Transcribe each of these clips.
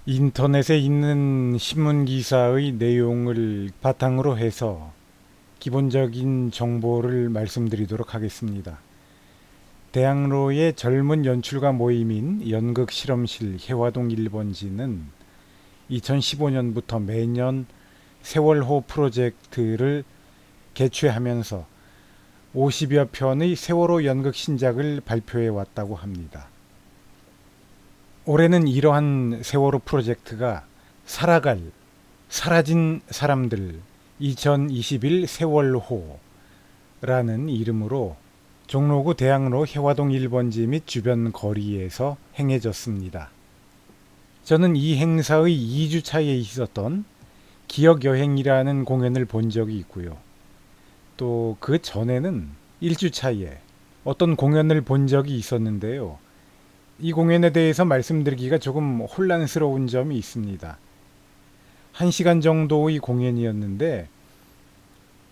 인터넷에 있는 신문 기사의 내용을 바탕으로 해서 기본적인 정보를 말씀드리도록 하겠습니다. 대학로의 젊은 연출가 모임인 연극실험실 해화동 1번지는 2015년부터 매년 세월호 프로젝트를 개최하면서 50여 편의 세월호 연극 신작을 발표해 왔다고 합니다. 올해는 이러한 세월호 프로젝트가 사라진 사람들 2021 세월호라는 이름으로 종로구 대학로 해화동 1번지 및 주변 거리에서 행해졌습니다. 저는 이 행사의 2주차에 있었던 기억여행이라는 공연을 본 적이 있고요. 또 그 전에는 1주차에 어떤 공연을 본 적이 있었는데요. 이 공연에 대해서 말씀드리기가 조금 혼란스러운 점이 있습니다. 1시간 정도의 공연이었는데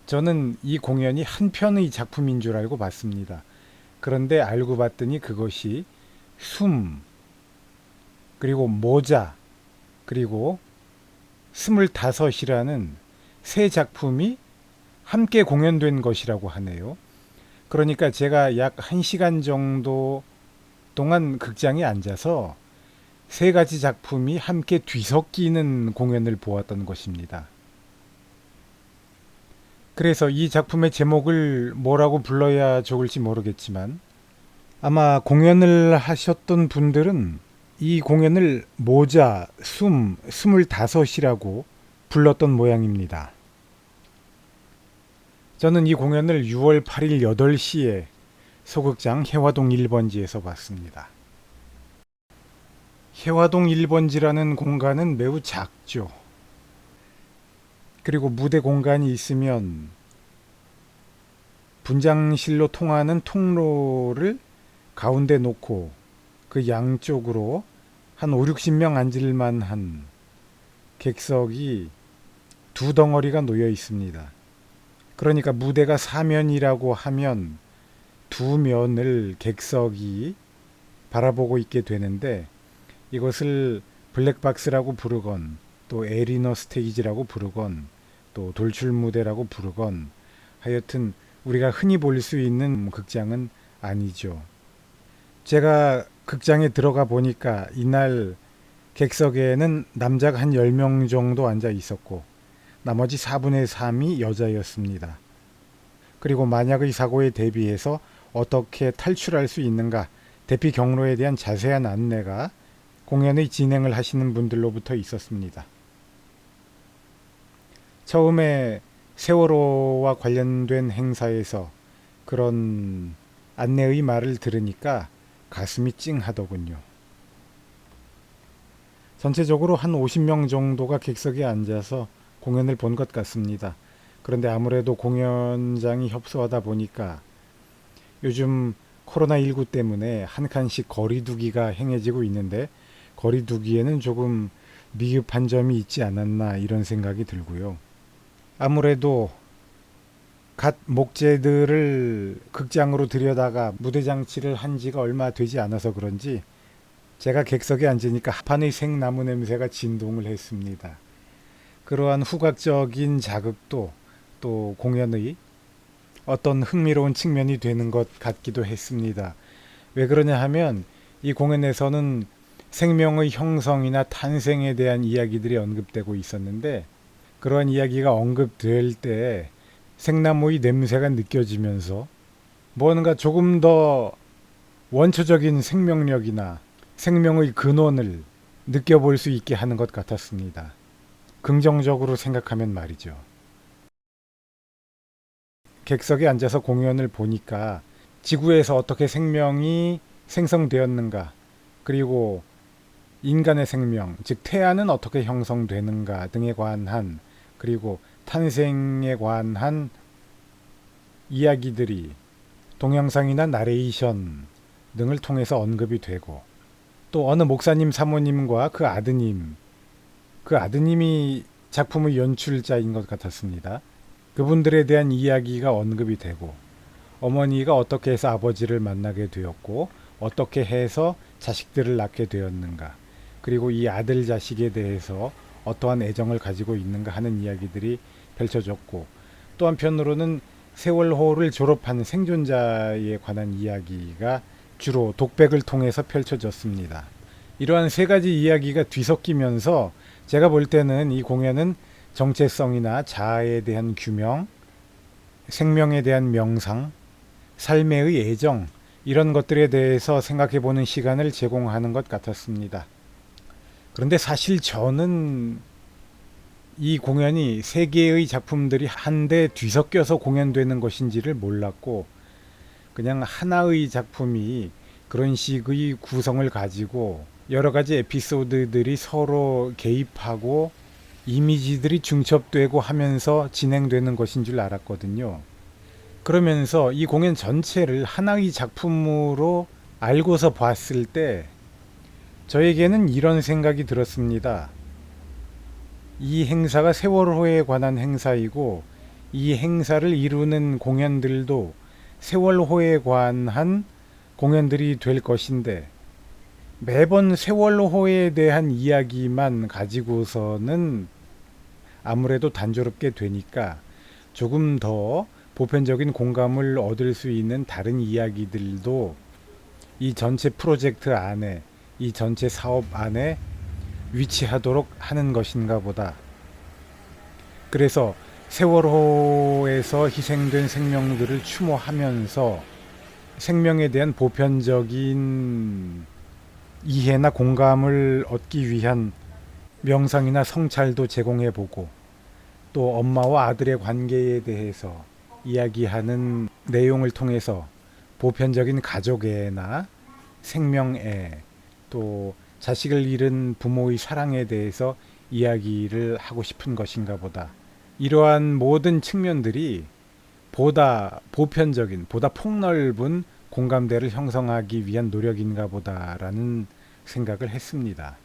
저는 이 공연이 한 편의 작품인 줄 알고 봤습니다. 그런데 알고 봤더니 그것이 숨, 그리고 모자, 그리고 25이라는 세 작품이 함께 공연된 것이라고 하네요. 그러니까 제가 약 1시간 정도 동안 극장에 앉아서 세 가지 작품이 함께 뒤섞이는 공연을 보았던 것입니다. 그래서 이 작품의 제목을 뭐라고 불러야 좋을지 모르겠지만 아마 공연을 하셨던 분들은 이 공연을 모자, 숨, 25이라고 불렀던 모양입니다. 저는 이 공연을 6월 8일 8시에 소극장 해화동 1번지에서 봤습니다. 해화동 1번지라는 공간은 매우 작죠. 그리고 무대 공간이 있으면 분장실로 통하는 통로를 가운데 놓고 그 양쪽으로 한 5, 60명 앉을 만한 객석이 두 덩어리가 놓여 있습니다. 그러니까 무대가 사면이라고 하면 두 면을 객석이 바라보고 있게 되는데 이것을 블랙박스라고 부르건 또 에리너 스테이지라고 부르건 또 돌출 무대라고 부르건 하여튼 우리가 흔히 볼 수 있는 극장은 아니죠. 제가 극장에 들어가 보니까 이날 객석에는 남자가 한 10명 정도 앉아 있었고 나머지 4분의 3이 여자였습니다. 그리고 만약의 사고에 대비해서 어떻게 탈출할 수 있는가 대피 경로에 대한 자세한 안내가 공연의 진행을 하시는 분들로부터 있었습니다. 처음에 세월호와 관련된 행사에서 그런 안내의 말을 들으니까 가슴이 찡하더군요. 전체적으로 한 50명 정도가 객석에 앉아서 공연을 본 것 같습니다. 그런데 아무래도 공연장이 협소하다 보니까 요즘 코로나19 때문에 한 칸씩 거리두기가 행해지고 있는데 거리두기에는 조금 미흡한 점이 있지 않았나 이런 생각이 들고요. 아무래도 갓 목재들을 극장으로 들여다가 무대 장치를 한 지가 얼마 되지 않아서 그런지 제가 객석에 앉으니까 합판의 생나무 냄새가 진동을 했습니다. 그러한 후각적인 자극도 또 공연의 어떤 흥미로운 측면이 되는 것 같기도 했습니다. 왜 그러냐 하면 이 공연에서는 생명의 형성이나 탄생에 대한 이야기들이 언급되고 있었는데 그러한 이야기가 언급될 때 생나무의 냄새가 느껴지면서 뭔가 조금 더 원초적인 생명력이나 생명의 근원을 느껴볼 수 있게 하는 것 같았습니다. 긍정적으로 생각하면 말이죠. 객석에 앉아서 공연을 보니까 지구에서 어떻게 생명이 생성되었는가, 그리고 인간의 생명, 즉 태아는 어떻게 형성되는가 등에 관한, 그리고 탄생에 관한 이야기들이 동영상이나 나레이션 등을 통해서 언급이 되고 또 어느 목사님 사모님과 그 아드님이 작품의 연출자인 것 같았습니다. 그분들에 대한 이야기가 언급이 되고 어머니가 어떻게 해서 아버지를 만나게 되었고 어떻게 해서 자식들을 낳게 되었는가, 그리고 이 아들 자식에 대해서 어떠한 애정을 가지고 있는가 하는 이야기들이 펼쳐졌고, 또 한편으로는 세월호를 졸업한 생존자에 관한 이야기가 주로 독백을 통해서 펼쳐졌습니다. 이러한 세 가지 이야기가 뒤섞이면서 제가 볼 때는 이 공연은 정체성이나 자아에 대한 규명, 생명에 대한 명상, 삶의 애정, 이런 것들에 대해서 생각해 보는 시간을 제공하는 것 같았습니다. 그런데 사실 저는 이 공연이 세 개의 작품들이 한데 뒤섞여서 공연되는 것인지를 몰랐고, 그냥 하나의 작품이 그런 식의 구성을 가지고 여러 가지 에피소드들이 서로 개입하고 이미지들이 중첩되고 하면서 진행되는 것인 줄 알았거든요. 그러면서 이 공연 전체를 하나의 작품으로 알고서 봤을 때 저에게는 이런 생각이 들었습니다. 이 행사가 세월호에 관한 행사이고, 이 행사를 이루는 공연들도 세월호에 관한 공연들이 될 것인데, 매번 세월호에 대한 이야기만 가지고서는 아무래도 단조롭게 되니까 조금 더 보편적인 공감을 얻을 수 있는 다른 이야기들도 이 전체 프로젝트 안에, 이 전체 사업 안에 위치하도록 하는 것인가 보다. 그래서 세월호에서 희생된 생명들을 추모하면서 생명에 대한 보편적인 이해나 공감을 얻기 위한 명상이나 성찰도 제공해보고, 또 엄마와 아들의 관계에 대해서 이야기하는 내용을 통해서 보편적인 가족애나 생명애, 또 자식을 잃은 부모의 사랑에 대해서 이야기를 하고 싶은 것인가 보다. 이러한 모든 측면들이 보다 보편적인, 보다 폭넓은 공감대를 형성하기 위한 노력인가 보다라는 생각을 했습니다.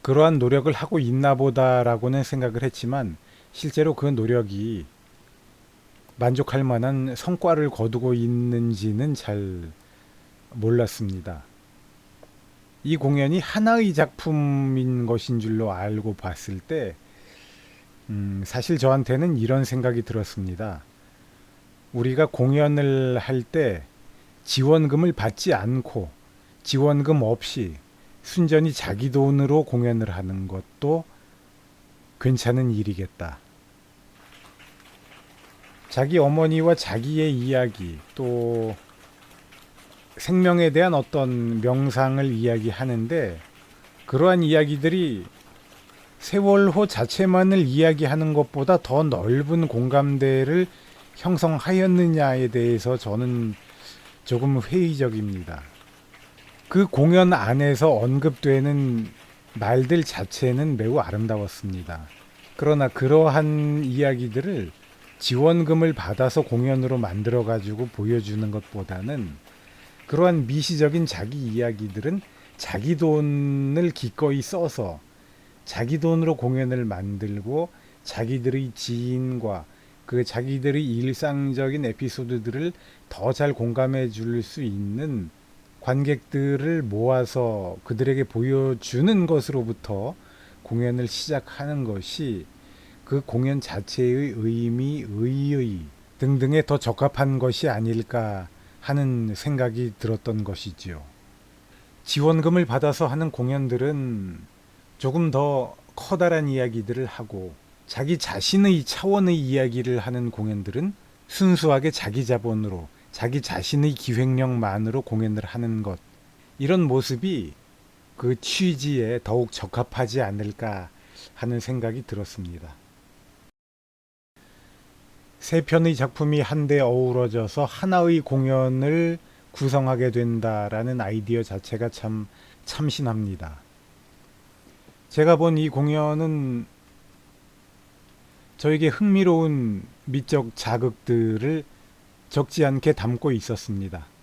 그러한 노력을 하고 있나 보다라고는 생각을 했지만, 실제로 그 노력이 만족할 만한 성과를 거두고 있는지는 잘 몰랐습니다. 이 공연이 하나의 작품인 것인 줄로 알고 봤을 때, 사실 저한테는 이런 생각이 들었습니다. 우리가 공연을 할 때 지원금을 받지 않고 지원금 없이 순전히 자기 돈으로 공연을 하는 것도 괜찮은 일이겠다. 자기 어머니와 자기의 이야기, 또 생명에 대한 어떤 명상을 이야기하는데, 그러한 이야기들이 세월호 자체만을 이야기하는 것보다 더 넓은 공감대를 형성하였느냐에 대해서 저는 조금 회의적입니다. 그 공연 안에서 언급되는 말들 자체는 매우 아름다웠습니다. 그러나 그러한 이야기들을 지원금을 받아서 공연으로 만들어 가지고 보여주는 것보다는, 그러한 미시적인 자기 이야기들은 자기 돈을 기꺼이 써서 자기 돈으로 공연을 만들고, 자기들의 지인과 그 자기들의 일상적인 에피소드들을 더 잘 공감해 줄 수 있는 관객들을 모아서 그들에게 보여주는 것으로부터 공연을 시작하는 것이 그 공연 자체의 의미, 의의 등등에 더 적합한 것이 아닐까 하는 생각이 들었던 것이지요. 지원금을 받아서 하는 공연들은 조금 더 커다란 이야기들을 하고, 자기 자신의 차원의 이야기를 하는 공연들은 순수하게 자기 자본으로, 자기 자신의 기획력만으로 공연을 하는 것, 이런 모습이 그 취지에 더욱 적합하지 않을까 하는 생각이 들었습니다. 세 편의 작품이 한데 어우러져서 하나의 공연을 구성하게 된다라는 아이디어 자체가 참 참신합니다. 제가 본 이 공연은 저에게 흥미로운 미적 자극들을 적지 않게 담고 있었습니다.